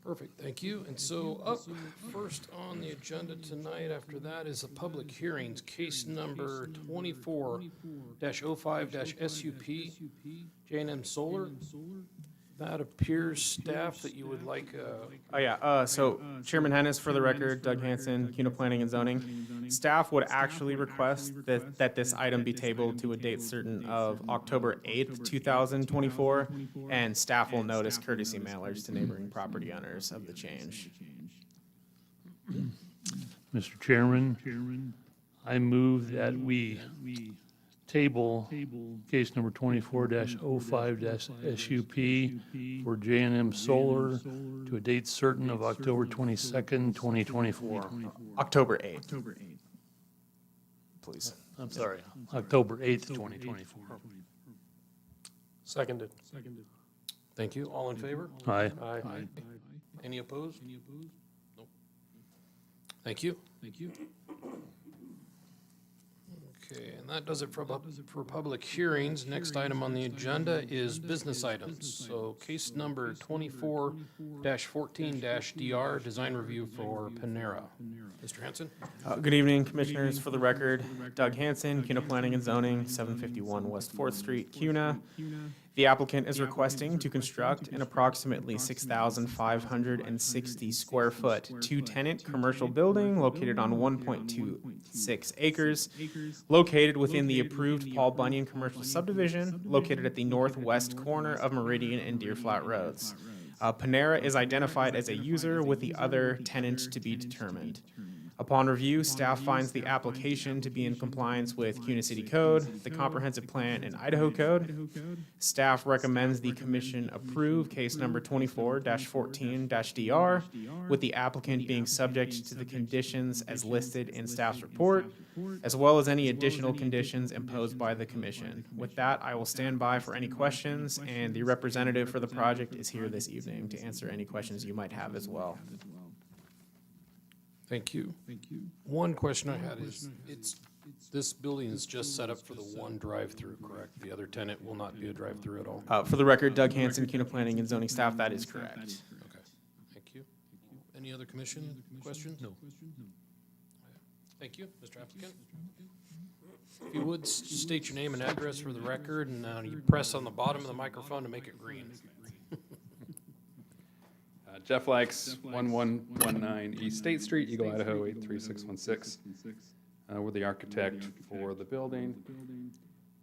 Perfect, thank you. And so up first on the agenda tonight after that is a public hearings, case number 24-05-SUP, J&M Solar. That appears, staff, that you would like So Chairman Hennis, for the record, Doug Hanson, CUNA Planning and Zoning. Staff would actually request that this item be tabled to a date certain of October 8th, 2024, and staff will notice courtesy mailers to neighboring property owners of the change. Mr. Chairman, I move that we table case number 24-05-SUP for J&M Solar to a date certain of October 22nd, 2024. October 8th. Please. I'm sorry, October 8th, 2024. seconded. Thank you. All in favor? Aye. Aye. Any opposed? Nope. Thank you. Okay, and that does it for public hearings. Next item on the agenda is business items. So case number 24-14-DR, design review for Panera. Mr. Hanson? Good evening, Commissioners. For the record, Doug Hanson, CUNA Planning and Zoning, 751 West 4th Street, CUNA. The applicant is requesting to construct an approximately 6,560 square foot, two-tenant commercial building located on 1.26 acres, located within the approved Paul Bunyan commercial subdivision, located at the northwest corner of Meridian and Deer Flat Roads. Panera is identified as a user with the other tenant to be determined. Upon review, staff finds the application to be in compliance with CUNA City Code, the Comprehensive Plan, and Idaho Code. Staff recommends the Commission approve case number 24-14-DR, with the applicant being subject to the conditions as listed in staff's report, as well as any additional conditions imposed by the Commission. With that, I will stand by for any questions, and the representative for the project is here this evening to answer any questions you might have as well. Thank you. One question I had is, this building is just set up for the one drive-through, correct? The other tenant will not be a drive-through at all? For the record, Doug Hanson, CUNA Planning and Zoning staff, that is correct. Okay, thank you. Any other commission questions? No. Thank you, Mr. Applicant. If you would, state your name and address for the record, and you press on the bottom of the microphone to make it green. Jeff Likes, 1119 East State Street, Eagle, Idaho, 83616. We're the architect for the building.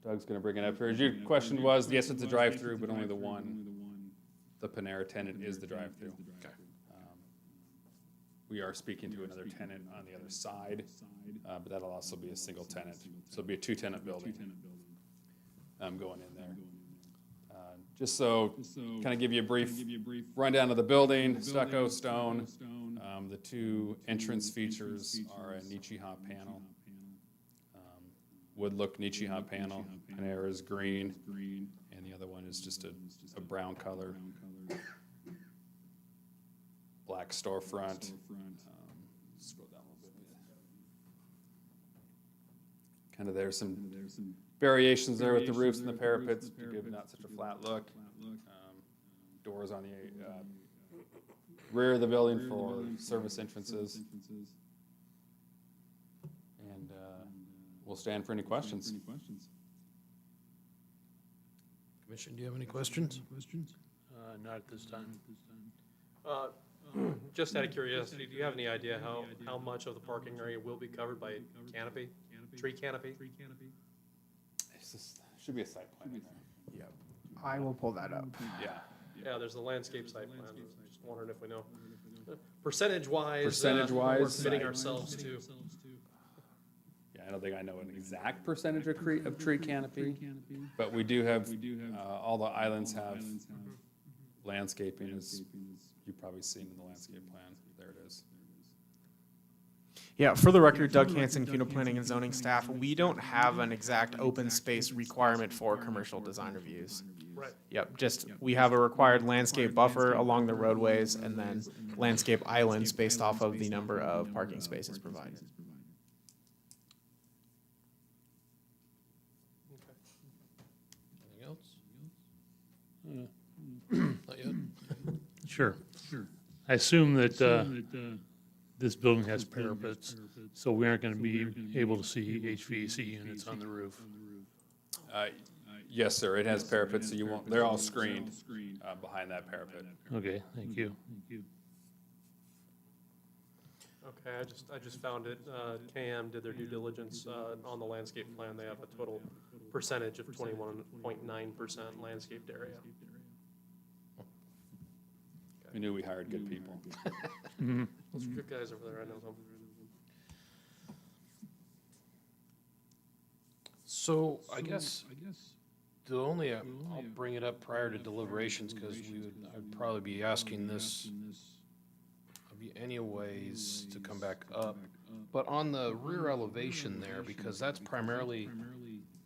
Doug's going to bring it up here. Your question was, yes, it's a drive-through, but only the Panera tenant is the drive-through. Okay. We are speaking to another tenant on the other side, but that'll also be a single tenant. So it'll be a two-tenant building going in there. Just so, kind of give you a brief rundown of the building, stucco, stone. The two entrance features are a Nichiha panel, wood look Nichiha panel. Panera is green, and the other one is just a brown color. Black storefront. Scroll down a little bit. Kind of there's some variations there with the roofs and the parapets to give not such a flat look. Doors on the rear of the building for service entrances. And we'll stand for any questions. Commission, do you have any questions? Not at this time. Just out of curiosity, do you have any idea how much of the parking area will be covered by canopy, tree canopy? Should be a site plan in there. Yep. I will pull that up. Yeah. Yeah, there's the landscape site plan. Just wondering if we know. Percentage-wise. Percentage-wise, We're committing ourselves to. Yeah, I don't think I know an exact percentage of tree canopy, but we do have, all the islands have landscaping, as you've probably seen in the landscape plan. There it is. Yeah, for the record, Doug Hanson, CUNA Planning and Zoning staff, we don't have an exact open space requirement for commercial design reviews. Right. Yep, just, we have a required landscape buffer along the roadways and then landscape islands based off of the number of parking spaces provided. Anything else? Not yet? Sure. I assume that this building has parapets, so we aren't going to be able to see HVAC units on the roof. Yes, sir, it has parapets, so you won't, they're all screened behind that parapet. Okay, thank you. Okay, I just found it. KM did their due diligence on the landscape plan. They have a total percentage of 21.9% landscaped area. We knew we hired good people. Those are good guys over there, I know them. So I guess the only, I'll bring it up prior to deliberations, because I'd probably be asking this anyways to come back up. But on the rear elevation there, because that's primarily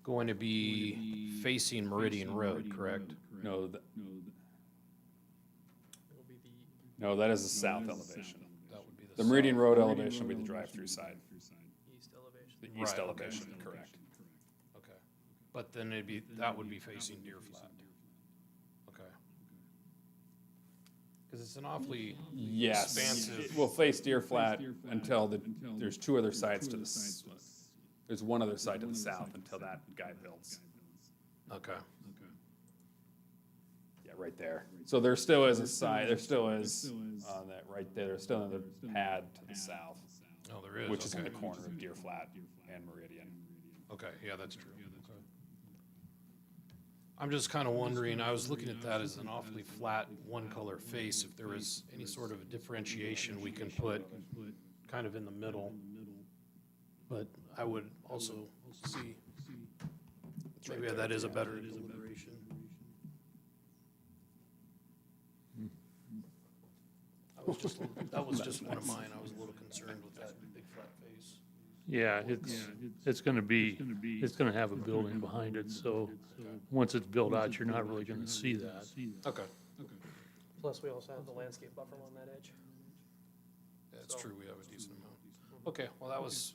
going to be facing Meridian Road, correct? No, It'll be the no, that is the south elevation. That would be The Meridian Road elevation will be the drive-through side, east elevation. the east Right, okay. elevation, correct. Okay. But then that would be facing Deer Flat. Okay. Because it's an awfully Yes, expansive. we'll face Deer Flat until there's two other sides to there's one other side to the south until that guy builds. Okay. Yeah, right there. So there still is a side, there still is on that right there, there's still another pad to the south, Oh, there is. which is on okay. the corner of Deer Flat and Meridian. Okay, yeah, that's true. Okay. I'm just kind of wondering, I was looking at that as an awfully flat, one-color face, if there was any sort of differentiation we can put kind of in the middle. But I would also see, maybe that is a better deliberation. That was just one of mine, I was a little concerned with that big flat face. Yeah, it's going to be, it's going to have a building behind it, so once it's built out, you're not really going to see that. Okay, Plus, we also have the landscape buffer on that edge. that's true, we have a decent amount. Okay, well, that was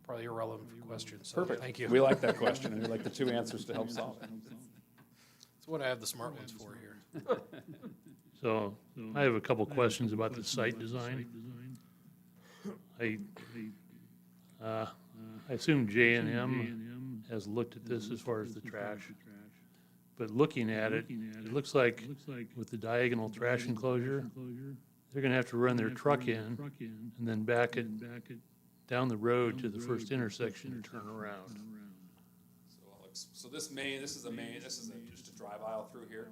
probably irrelevant question, so Perfect. thank you. We like that question, and we like the two answers to help solve it. That's what I have the smart ones for here. So I have a couple questions about the site design. I assume J&M has looked at this as far as the trash. But looking at it, it looks like with the diagonal trash enclosure, they're gonna have to run their truck in and then back it down the road to the first intersection and turn around. So this is just a drive aisle through here.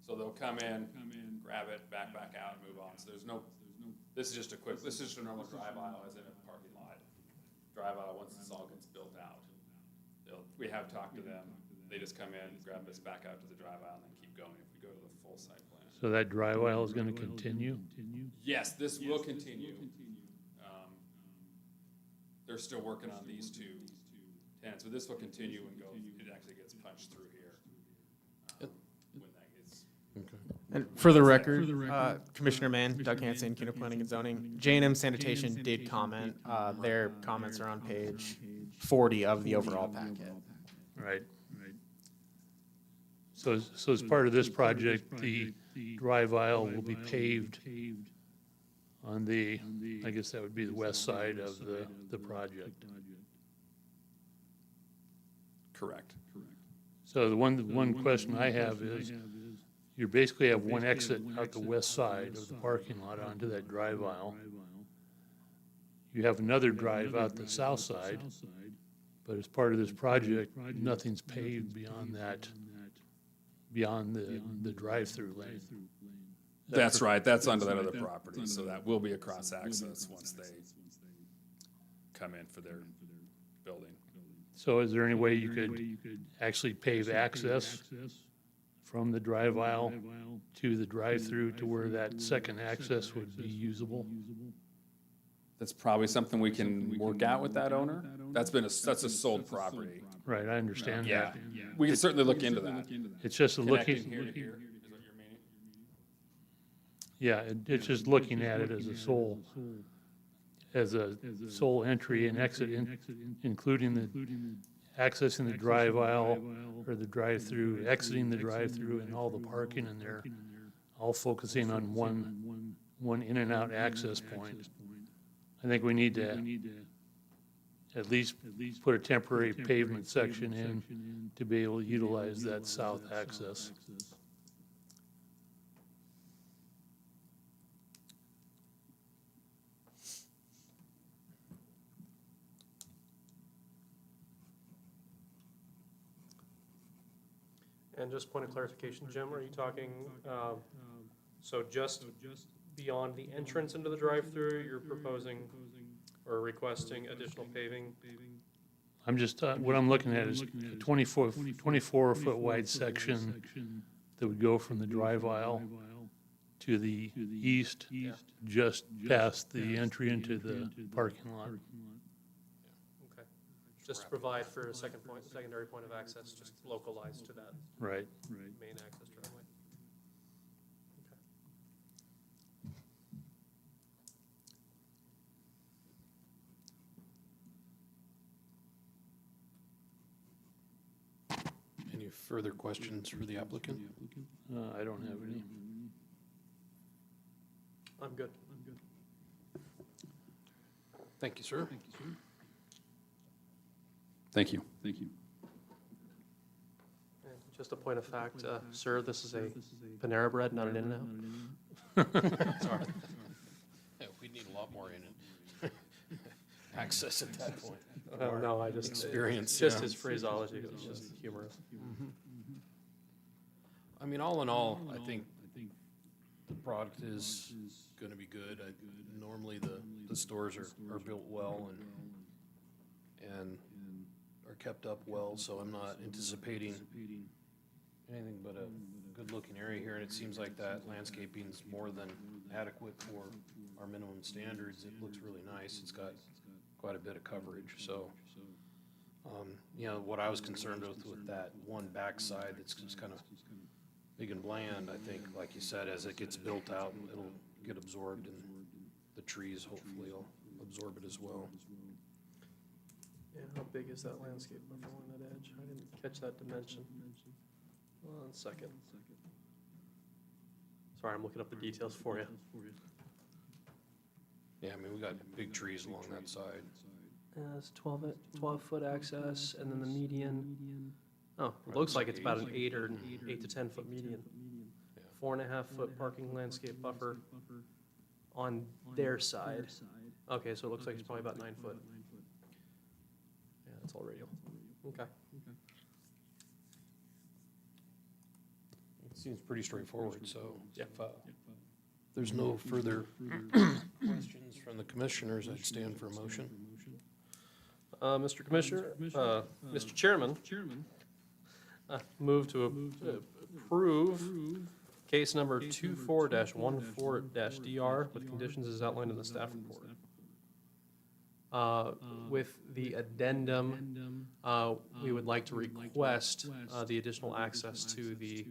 So they'll come in, grab it, back out, and move on. So this is just a normal drive aisle as in a parking lot. Drive aisle, once this all gets built out. We have talked to them, they just come in, grab this back out to the drive aisle, and then keep going if we go to the full site plan. So that drive aisle is gonna continue? Yes, this will continue. They're still working on these two tenants, but this will continue and go, it actually gets punched through here. When that gets, And for the record, Commissioner Mann, Doug Hanson, CUNA Planning and Zoning, J&M Sanitation did comment. Their comments are on page 40 of the overall packet. Right. So as part of this project, the drive aisle will be paved on the, I guess that would be the west side of the project. correct. So the one question I have is, you basically have one exit out the west side of the parking lot onto that drive aisle. You have another drive out the south side, but as part of this project, nothing's paved beyond that, beyond the drive-through lane. That's right, that's onto that other property, so that will be a cross-access once they come in for their building. So is there any way you could actually pave access from the drive aisle to the drive-through to where that second access would be usable? That's probably something we can work out with that owner. That's a sold property. Right, I understand Yeah, that. we can certainly look into that. It's just a Connecting looking, here to here is what you're meaning? yeah, it's just looking at it as a sole entry and exit, including accessing the drive aisle or the drive-through, exiting the drive-through and all the parking in there all focusing on one in and out access point. I think we need to at least put a temporary pavement section in to be able to utilize that south access. And just point of clarification, Jim, are you talking, so just beyond the entrance into the drive-through, you're proposing or requesting additional paving? I'm just, what I'm looking at is a 24-foot wide section that would go from the drive aisle to the east, just past the entry into the parking lot. Okay. Just to provide for a secondary point of access, just localized to that Right. main access driveway. Any further questions for the applicant? I don't have any. I'm good. Thank you, sir. Thank you. And just a point of fact, sir, this is a Panera Bread, not an In-N-Out. Sorry. Yeah, we need a lot more in it. Access at that point. Oh, no, I just. Experience, Just yeah. his phraseology was just humorous. I mean, all in all, I think the product is gonna be good. Normally, the stores are built well and are kept up well, so I'm not anticipating anything but a good-looking area here, and it seems like that landscaping's more than adequate for our minimum standards. It looks really nice. It's got quite a bit of coverage, so, you know, what I was concerned with that one backside that's just kind of big and bland, I think, like you said, as it gets built out, it'll get absorbed, and the trees hopefully will absorb it as well. Yeah, how big is that landscape buffer along that edge? I didn't catch that dimension. 1 second. Sorry, I'm looking up the details for you. Yeah, I mean, we got big trees along that side. It's 12-foot access, and then the median, oh, it looks like it's about an 8 to 10 foot median. 4.5-foot parking landscape buffer on their side. Okay, so it looks like it's probably about 9 foot. Yeah, that's all radial. Okay. It seems pretty straightforward, so Yep. if there's no further questions from the commissioners, I'd stand for a motion. Mr. Commissioner, Mr. Chairman, move to approve case number 24-14-DR with conditions as outlined in the staff report. With the addendum, we would like to request the additional access to the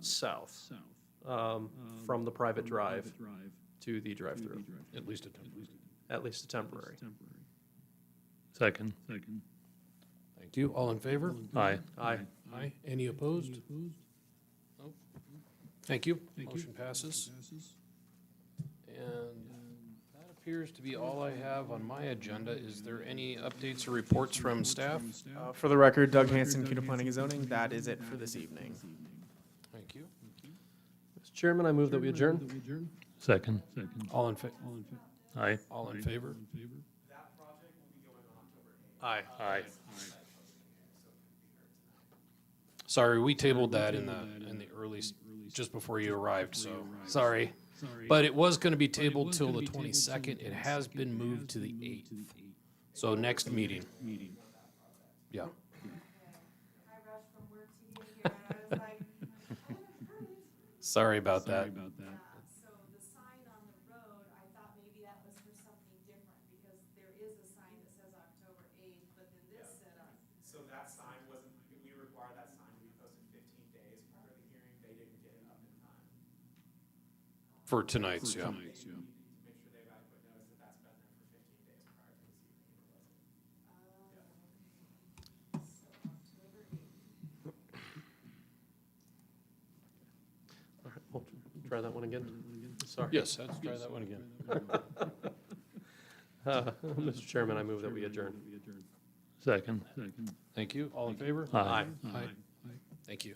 south from the private drive to the drive-through, At least a temporary. at least a temporary. Second. Thank you. All in favor? Aye. Aye. Aye. Any opposed? No. Thank you. Motion passes. And that appears to be all I have on my agenda. Is there any updates or reports from staff? For the record, Doug Hanson, CUDA Planning and Zoning, that is it for this evening. Thank you. Mr. Chairman, I move that we adjourn. Second. All in Aye. all in favor? Aye. Aye. Sorry, we tabled that in the early, just before you arrived, so, sorry. But it was gonna be tabled till the 22nd. It has been moved to the 8th. So next meeting. Yeah. I rushed from work to get here, and I was like, Sorry about that. so the sign on the road, I thought maybe that was for something different, because there is a sign that says October 8th, but then this said on. So that sign wasn't, we require that sign to be posted 15 days prior to the hearing. They didn't get it up in time. For tonight's, yeah. To make sure they have adequate notice that that's been there for 15 days prior to this hearing. So October 8th. try that one again? Sorry. Yes, let's try that one again. Mr. Chairman, I move that we adjourn. Second. Thank you. All in favor? Aye. Aye. Thank you.